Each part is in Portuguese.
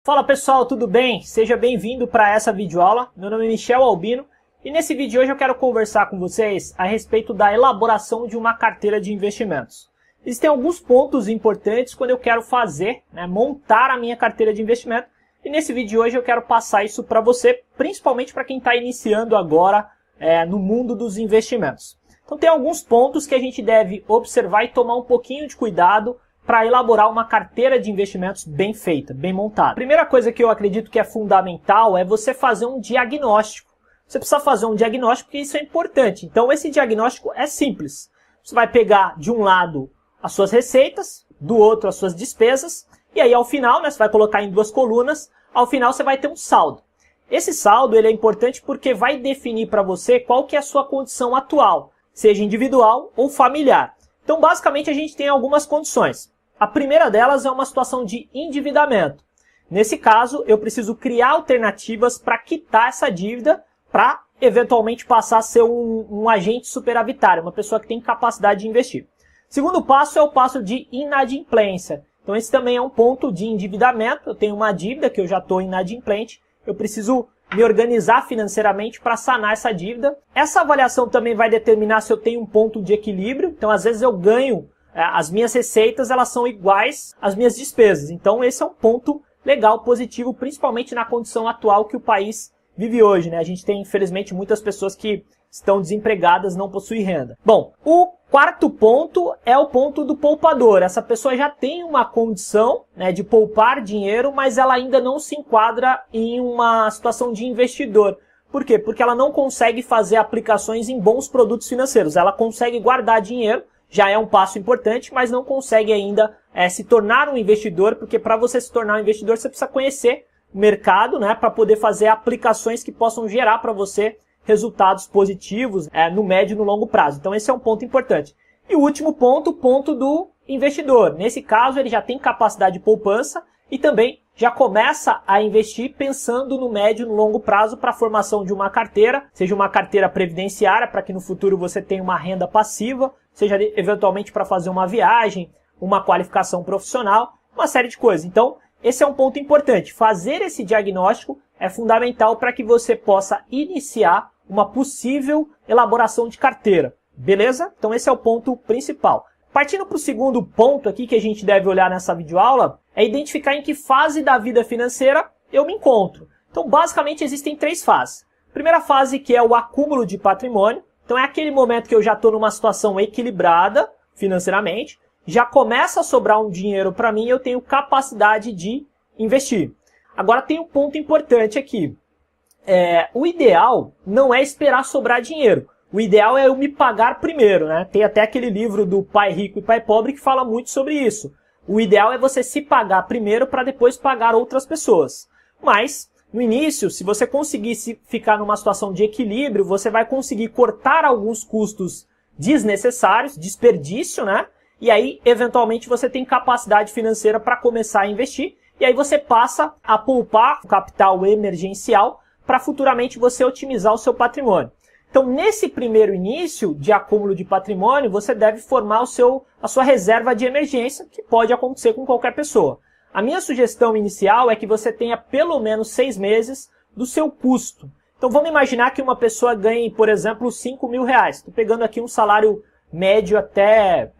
Fala pessoal, tudo bem? Seja bem-vindo para essa videoaula. Meu nome é Michel Albino e nesse vídeo de hoje eu quero conversar com vocês a respeito da elaboração de uma carteira de investimentos. Existem alguns pontos importantes quando eu quero fazer, montar a minha carteira de investimento, e nesse vídeo de hoje eu quero passar isso para você, principalmente para quem está iniciando agora no mundo dos investimentos. Então tem alguns pontos que a gente deve observar e tomar um pouquinho de cuidado para elaborar uma carteira de investimentos bem feita, bem montada. A primeira coisa que eu acredito que é fundamental é você fazer um diagnóstico. Você precisa fazer um diagnóstico porque isso é importante. Então esse diagnóstico é simples. Você vai pegar de um lado as suas receitas, do outro as suas despesas, e aí ao final, você vai colocar em duas colunas, ao final você vai ter um saldo. Esse saldo ele é importante porque vai definir para você qual que é a sua condição atual, seja individual ou familiar. Então basicamente a gente tem algumas condições. A primeira delas é uma situação de endividamento. Nesse caso, eu preciso criar alternativas para quitar essa dívida, para eventualmente passar a ser um agente superavitário, uma pessoa que tem capacidade de investir. Segundo passo é o passo de inadimplência. Então esse também é um ponto de endividamento. Eu tenho uma dívida que eu já estou inadimplente, eu preciso me organizar financeiramente para sanar essa dívida. Essa avaliação também vai determinar se eu tenho um ponto de equilíbrio. Então às vezes eu ganho, as minhas receitas elas são iguais às minhas despesas. Então esse é um ponto legal, positivo, principalmente na condição atual que o país vive hoje, A gente tem, infelizmente, muitas pessoas que estão desempregadas, não possuem renda. Bom, o quarto ponto é o ponto do poupador. Essa pessoa já tem uma condição de poupar dinheiro, mas ela ainda não se enquadra em uma situação de investidor. Por quê? Porque ela não consegue fazer aplicações em bons produtos financeiros. Ela consegue guardar dinheiro, já é um passo importante, mas não consegue ainda se tornar um investidor, porque para você se tornar um investidor, você precisa conhecer o mercado, para poder fazer aplicações que possam gerar para você resultados positivos no médio e no longo prazo. Então esse é um ponto importante. E o último ponto, o ponto do investidor. Nesse caso, ele já tem capacidade de poupança e também já começa a investir pensando no médio e no longo prazo para a formação de uma carteira, seja uma carteira previdenciária, para que no futuro você tenha uma renda passiva, seja eventualmente para fazer uma viagem, uma qualificação profissional, uma série de coisas. Então, esse é um ponto importante. Fazer esse diagnóstico é fundamental para que você possa iniciar uma possível elaboração de carteira. Beleza? Então esse é o ponto principal. Partindo para o segundo ponto aqui que a gente deve olhar nessa videoaula, é identificar em que fase da vida financeira eu me encontro. Então basicamente existem três fases. Primeira fase que é o acúmulo de patrimônio. Então é aquele momento que eu já estou numa situação equilibrada financeiramente, já começa a sobrar um dinheiro para mim e eu tenho capacidade de investir. Agora tem um ponto importante aqui. O ideal não é esperar sobrar dinheiro. O ideal é eu me pagar primeiro, Tem até aquele livro do Pai Rico e Pai Pobre que fala muito sobre isso. O ideal é você se pagar primeiro para depois pagar outras pessoas. Mas, no início, se você conseguir ficar numa situação de equilíbrio, você vai conseguir cortar alguns custos desnecessários, desperdício, E aí, eventualmente, você tem capacidade financeira para começar a investir. E aí você passa a poupar o capital emergencial para futuramente você otimizar o seu patrimônio. Então, nesse primeiro início de acúmulo de patrimônio, você deve formar a sua reserva de emergência, que pode acontecer com qualquer pessoa. A minha sugestão inicial é que você tenha pelo menos 6 meses do seu custo. Então, vamos imaginar que uma pessoa ganhe, por exemplo, R$5.000. Estou pegando aqui um salário médio até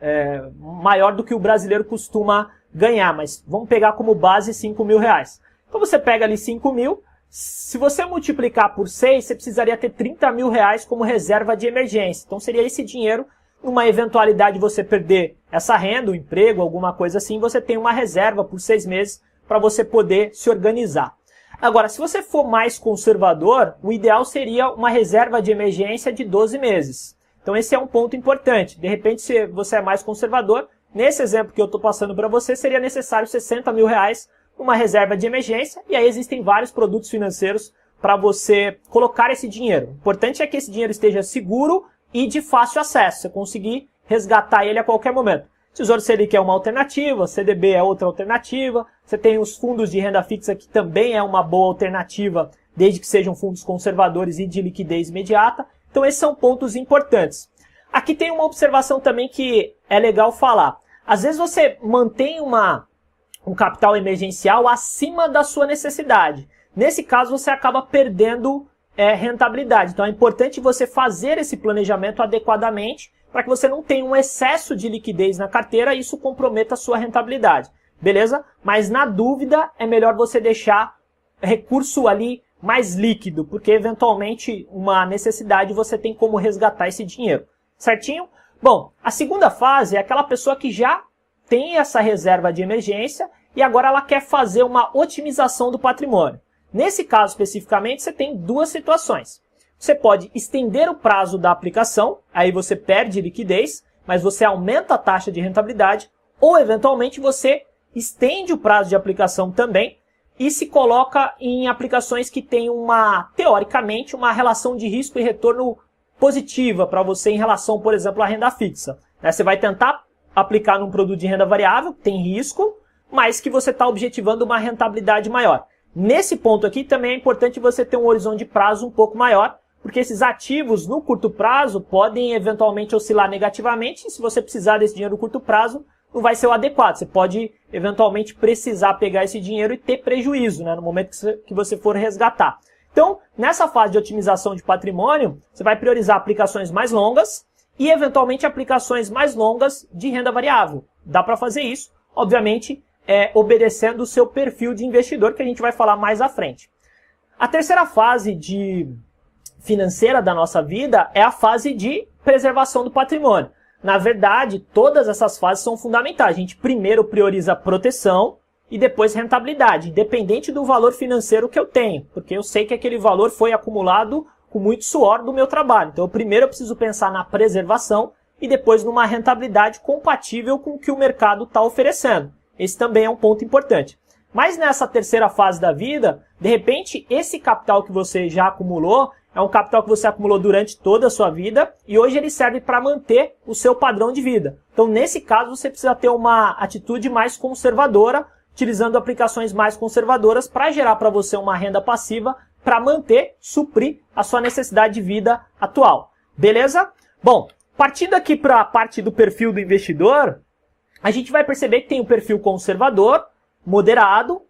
maior do que o brasileiro costuma ganhar, mas vamos pegar como base R$5.000. Então você pega ali 5.000, se você multiplicar por 6, você precisaria ter R$30.000 como reserva de emergência. Então seria esse dinheiro, numa eventualidade de você perder essa renda, o emprego, alguma coisa assim, você tem uma reserva por 6 meses para você poder se organizar. Agora, se você for mais conservador, o ideal seria uma reserva de emergência de 12 meses. Então esse é um ponto importante. De repente, se você é mais conservador, nesse exemplo que eu estou passando para você, seria necessário R$60.000 numa reserva de emergência, e aí existem vários produtos financeiros para você colocar esse dinheiro. O importante é que esse dinheiro esteja seguro e de fácil acesso, você conseguir resgatar ele a qualquer momento. Tesouro Selic é uma alternativa, CDB é outra alternativa, você tem os fundos de renda fixa que também é uma boa alternativa, desde que sejam fundos conservadores e de liquidez imediata. Então esses são pontos importantes. Aqui tem uma observação também que é legal falar. Às vezes você mantém uma um capital emergencial acima da sua necessidade. Nesse caso, você acaba perdendo rentabilidade. Então, é importante você fazer esse planejamento adequadamente para que você não tenha um excesso de liquidez na carteira e isso comprometa a sua rentabilidade. Beleza? Mas, na dúvida, é melhor você deixar recurso ali mais líquido, porque, eventualmente, uma necessidade você tem como resgatar esse dinheiro. Certinho? Bom, a segunda fase é aquela pessoa que já tem essa reserva de emergência e agora ela quer fazer uma otimização do patrimônio. Nesse caso especificamente, você tem duas situações. Você pode estender o prazo da aplicação, aí você perde liquidez, mas você aumenta a taxa de rentabilidade, ou eventualmente você estende o prazo de aplicação também e se coloca em aplicações que têm teoricamente, uma relação de risco e retorno positiva para você em relação, por exemplo, à renda fixa. Você vai tentar aplicar num produto de renda variável, que tem risco, mas que você está objetivando uma rentabilidade maior. Nesse ponto aqui também é importante você ter um horizonte de prazo um pouco maior, porque esses ativos no curto prazo podem eventualmente oscilar negativamente e se você precisar desse dinheiro no curto prazo, não vai ser o adequado. Você pode eventualmente precisar pegar esse dinheiro e ter prejuízo, no momento que você for resgatar. Então, nessa fase de otimização de patrimônio, você vai priorizar aplicações mais longas e eventualmente aplicações mais longas de renda variável. Dá para fazer isso, obviamente, obedecendo o seu perfil de investidor, que a gente vai falar mais à frente. A terceira fase financeira da nossa vida é a fase de preservação do patrimônio. Na verdade, todas essas fases são fundamentais. A gente primeiro prioriza proteção e depois rentabilidade, independente do valor financeiro que eu tenho, porque eu sei que aquele valor foi acumulado com muito suor do meu trabalho. Então, primeiro eu preciso pensar na preservação e depois numa rentabilidade compatível com o que o mercado está oferecendo. Esse também é um ponto importante. Mas nessa terceira fase da vida, de repente, esse capital que você já acumulou é um capital que você acumulou durante toda a sua vida e hoje ele serve para manter o seu padrão de vida. Então, nesse caso, você precisa ter uma atitude mais conservadora, utilizando aplicações mais conservadoras para gerar para você uma renda passiva para suprir a sua necessidade de vida atual. Beleza? Bom, partindo aqui para a parte do perfil do investidor, a gente vai perceber que tem o perfil conservador, moderado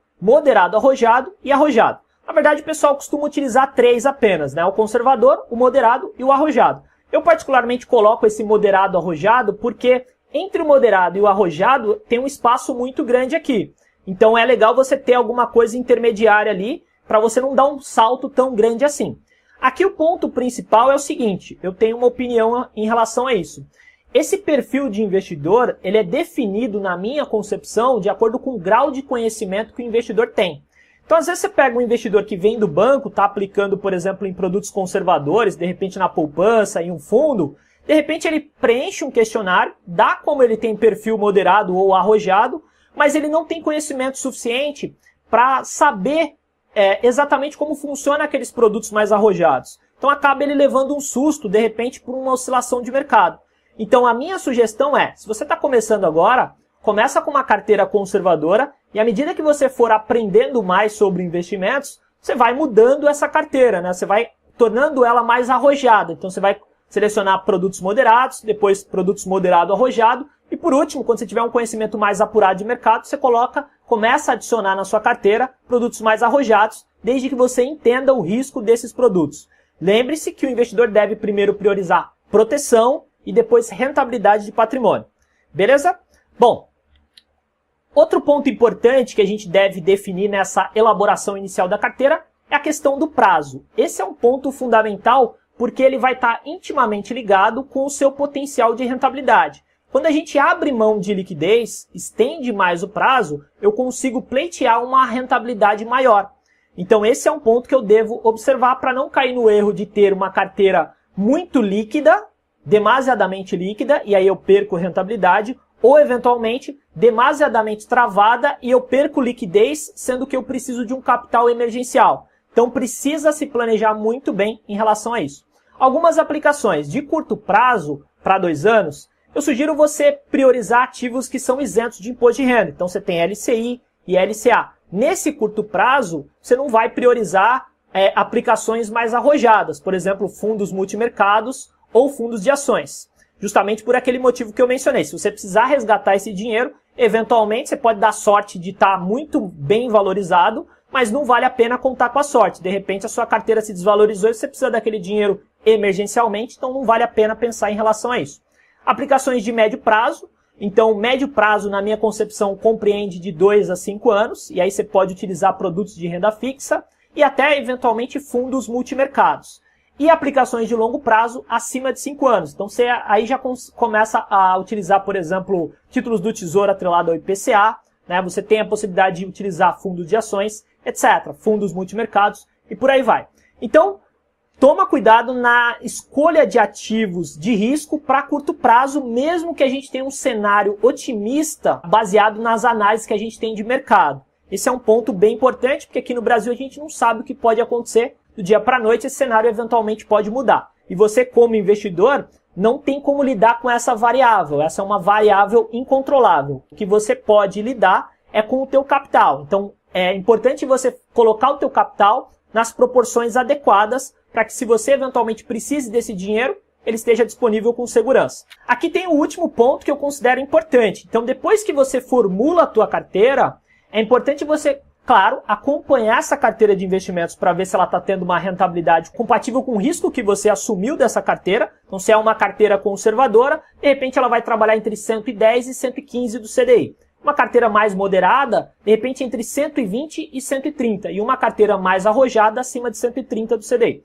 arrojado e arrojado. Na verdade, o pessoal costuma utilizar 3 apenas, o conservador, o moderado e o arrojado. Eu particularmente coloco esse moderado arrojado porque entre o moderado e o arrojado tem um espaço muito grande aqui. Então é legal você ter alguma coisa intermediária ali para você não dar um salto tão grande assim. Aqui o ponto principal é o seguinte, eu tenho uma opinião em relação a isso. Esse perfil de investidor, ele é definido, na minha concepção, de acordo com o grau de conhecimento que o investidor tem. Então, às vezes você pega um investidor que vem do banco, está aplicando, por exemplo, em produtos conservadores, de repente na poupança, em um fundo, de repente ele preenche um questionário, dá como ele tem perfil moderado ou arrojado, mas ele não tem conhecimento suficiente para saber exatamente como funcionam aqueles produtos mais arrojados. Então, acaba ele levando um susto, de repente, por uma oscilação de mercado. Então, a minha sugestão é, se você está começando agora, começa com uma carteira conservadora e à medida que você for aprendendo mais sobre investimentos, você vai mudando essa carteira, Você vai tornando ela mais arrojada. Então, você vai selecionar produtos moderados, depois produtos moderado arrojado e por último, quando você tiver um conhecimento mais apurado de mercado, você começa a adicionar na sua carteira produtos mais arrojados, desde que você entenda o risco desses produtos. Lembre-se que o investidor deve primeiro priorizar proteção e depois rentabilidade de patrimônio. Beleza? Bom, outro ponto importante que a gente deve definir nessa elaboração inicial da carteira é a questão do prazo. Esse é um ponto fundamental porque ele vai estar intimamente ligado com o seu potencial de rentabilidade. Quando a gente abre mão de liquidez, estende mais o prazo, eu consigo pleitear uma rentabilidade maior. Então esse é um ponto que eu devo observar para não cair no erro de ter uma carteira muito líquida, demasiadamente líquida, e aí eu perco rentabilidade, ou eventualmente demasiadamente travada e eu perco liquidez, sendo que eu preciso de um capital emergencial. Então precisa se planejar muito bem em relação a isso. Algumas aplicações de curto prazo, para 2 anos, eu sugiro você priorizar ativos que são isentos de imposto de renda. Então você tem LCI e LCA. Nesse curto prazo, você não vai priorizar aplicações mais arrojadas, por exemplo, fundos multimercados ou fundos de ações. Justamente por aquele motivo que eu mencionei. Se você precisar resgatar esse dinheiro, Eventualmente, você pode dar sorte de estar muito bem valorizado, mas não vale a pena contar com a sorte. De repente, a sua carteira se desvalorizou e você precisa daquele dinheiro emergencialmente, então não vale a pena pensar em relação a isso. Aplicações de médio prazo. Então, médio prazo, na minha concepção, compreende de 2 a 5 anos, e aí você pode utilizar produtos de renda fixa e até, eventualmente, fundos multimercados. E aplicações de longo prazo acima de 5 anos. Então, você aí já começa a utilizar, por exemplo, títulos do Tesouro atrelado ao IPCA, né? Você tem a possibilidade de utilizar fundos de ações, etc., fundos multimercados e por aí vai. Então, toma cuidado na escolha de ativos de risco para curto prazo, mesmo que a gente tenha um cenário otimista baseado nas análises que a gente tem de mercado. Esse é um ponto bem importante, porque aqui no Brasil a gente não sabe o que pode acontecer do dia para a noite, esse cenário eventualmente pode mudar. E você, como investidor, não tem como lidar com essa variável. Essa é uma variável incontrolável. O que você pode lidar é com o teu capital. Então, é importante você colocar o teu capital nas proporções adequadas para que, se você eventualmente precise desse dinheiro, ele esteja disponível com segurança. Aqui tem o último ponto que eu considero importante. Então, depois que você formula a tua carteira, é importante você, claro, acompanhar essa carteira de investimentos para ver se ela está tendo uma rentabilidade compatível com o risco que você assumiu dessa carteira. Então, se é uma carteira conservadora, de repente ela vai trabalhar entre 110 e 115 do CDI. Uma carteira mais moderada, de repente entre 120 e 130. E uma carteira mais arrojada, acima de 130 do CDI.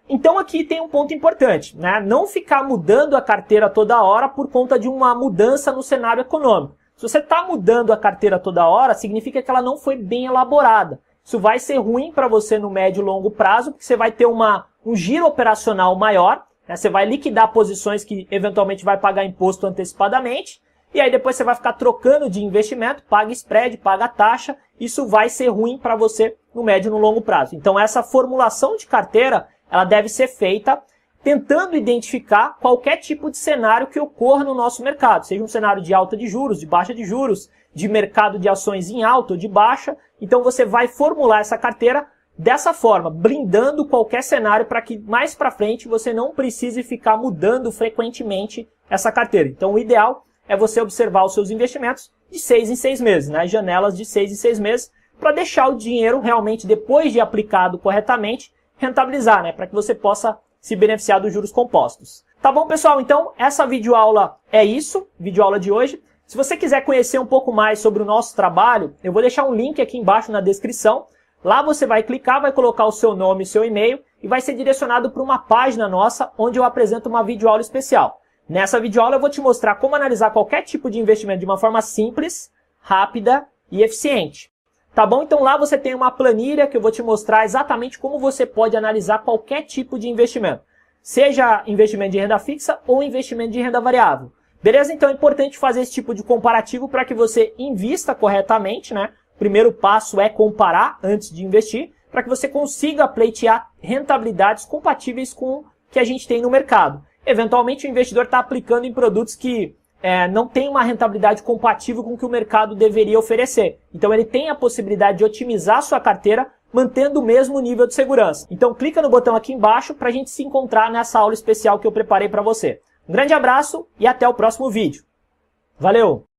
Então aqui tem um ponto importante, né? Não ficar mudando a carteira toda hora por conta de uma mudança no cenário econômico. Se você está mudando a carteira toda hora, significa que ela não foi bem elaborada. Isso vai ser ruim para você no médio e longo prazo, porque você vai ter um giro operacional maior, né? Você vai liquidar posições que eventualmente vai pagar imposto antecipadamente, e aí depois você vai ficar trocando de investimento, paga spread, paga taxa, isso vai ser ruim para você no médio e no longo prazo. Então essa formulação de carteira, ela deve ser feita tentando identificar qualquer tipo de cenário que ocorra no nosso mercado, seja um cenário de alta de juros, de baixa de juros, de mercado de ações em alta ou de baixa. Então você vai formular essa carteira dessa forma, blindando qualquer cenário para que mais para frente você não precise ficar mudando frequentemente essa carteira. Então o ideal é você observar os seus investimentos de 6 em 6 meses, né? Janelas de 6 em 6 meses, para deixar o dinheiro realmente, depois de aplicado corretamente, rentabilizar, né? Para que você possa se beneficiar dos juros compostos. Tá bom, pessoal? Então, essa videoaula é isso, videoaula de hoje. Se você quiser conhecer um pouco mais sobre o nosso trabalho, eu vou deixar um link aqui embaixo na descrição. Lá você vai clicar, vai colocar o seu nome e seu e-mail e vai ser direcionado para uma página nossa onde eu apresento uma videoaula especial. Nessa videoaula eu vou te mostrar como analisar qualquer tipo de investimento de uma forma simples, rápida e eficiente. Tá bom? Então lá você tem uma planilha que eu vou te mostrar exatamente como você pode analisar qualquer tipo de investimento. Seja investimento de renda fixa ou investimento de renda variável. Beleza? Então é importante fazer esse tipo de comparativo para que você invista corretamente, né? O primeiro passo é comparar antes de investir, para que você consiga pleitear rentabilidades compatíveis com o que a gente tem no mercado. Eventualmente o investidor está aplicando em produtos que não tem uma rentabilidade compatível com o que o mercado deveria oferecer. Então ele tem a possibilidade de otimizar a sua carteira mantendo o mesmo nível de segurança. Então clica no botão aqui embaixo para a gente se encontrar nessa aula especial que eu preparei para você. Um grande abraço e até o próximo vídeo. Valeu!